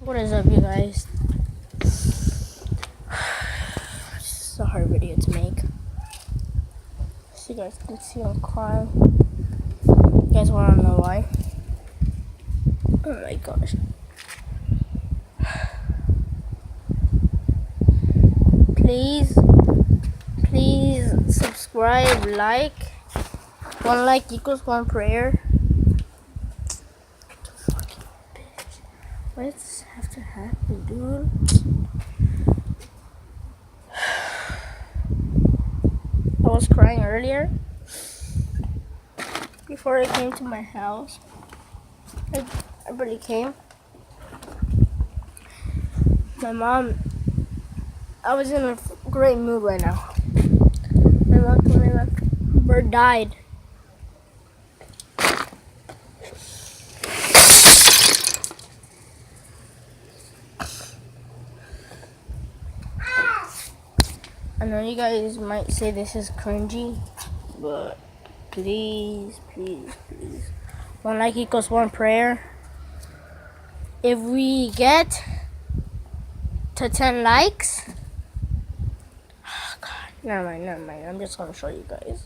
What is up, you guys? This is a hard video to make. So you guys can see I'm crying. You guys want to know why? Oh my gosh. Please subscribe, like. 1 like equals 1 prayer. Fucking bitch. Why does this have to happen, dude? I was crying earlier before I came to my house. I barely came. My mom, I was in a great mood right now. My mom told me that bird died. I know you guys might say this is cringy, but please. 1 like equals 1 prayer. If we get to 10 likes, oh God, never mind. I'm just gonna show you guys.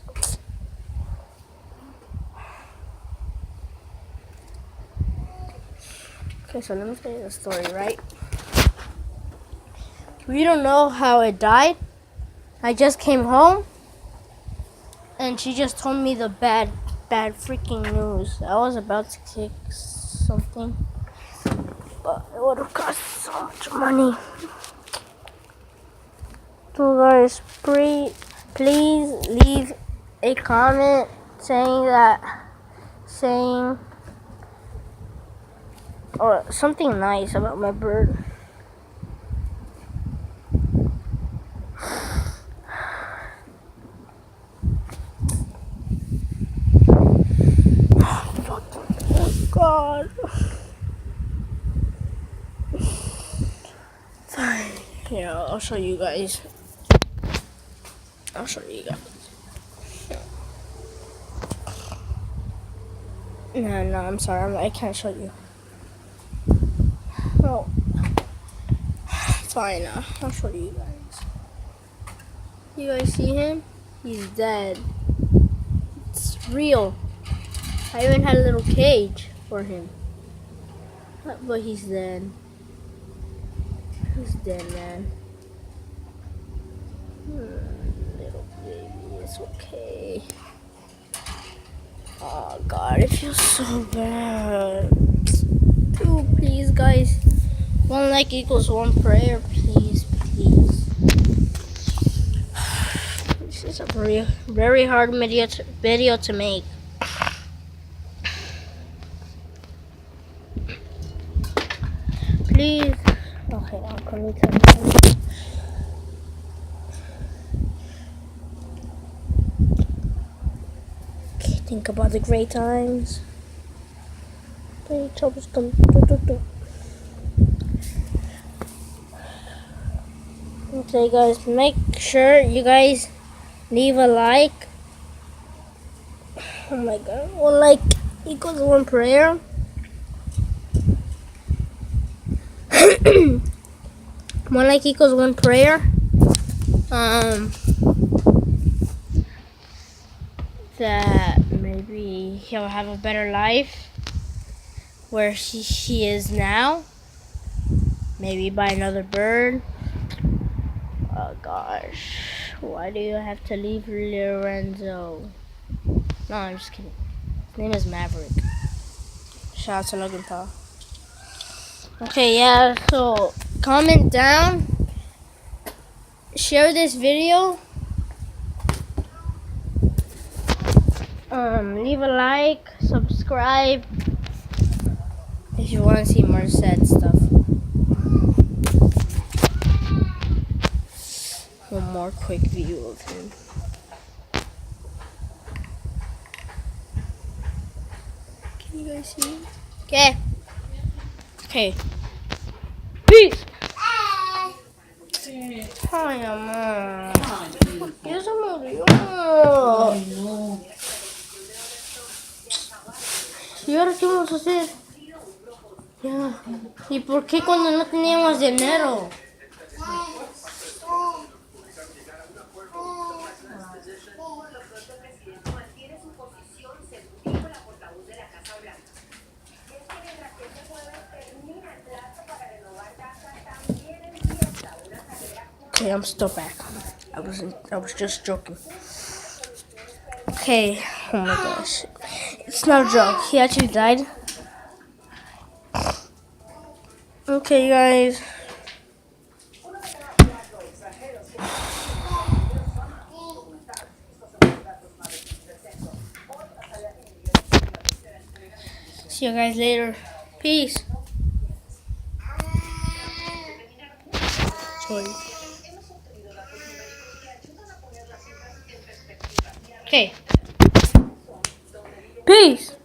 Okay, so let me tell you the story, right? We don't know how it died. I just came home, and she just told me the bad freaking news. I was about to kick something, but it would have cost so much money. So guys, please leave a comment saying or something nice about my bird. God. Fine. Yeah, I'll show you guys. No, I'm sorry. I can't show you. No. Fine. I'll show you guys. You guys see him? He's dead. It's real. I even had a little cage for him. But he's dead. He's dead, man. Little baby, it's okay. Oh God, it feels so bad. Dude, please, guys. 1 like equals 1 prayer, please. This is a very hard video to make. Please. Okay, I'm coming to you. Okay, think about the great times. Great times come. Okay, guys, make sure you guys leave a like. Oh my God, 1 like equals 1 prayer. 1 like equals 1 prayer. That maybe he'll have a better life where he is now. Maybe by another bird. Oh gosh, why do you have to leave Lorenzo? No, I'm just kidding. His name is Maverick. Shout out to Logan Paul. Okay, yeah, so comment down, share this video, leave a like, subscribe if you want to see more sad stuff. 1 more quick view of him. Can you guys see him? Okay. Peace. Ay, mamá. Ya se murió. ¿Y ahora qué vamos a hacer? Ya. ¿Y por qué cuando no teníamos dinero? Okay, I'm still back. I was just joking. Okay, oh my gosh. It's not a joke. He actually died. Okay, guys. See you guys later. Peace. Sorry. Okay. Peace.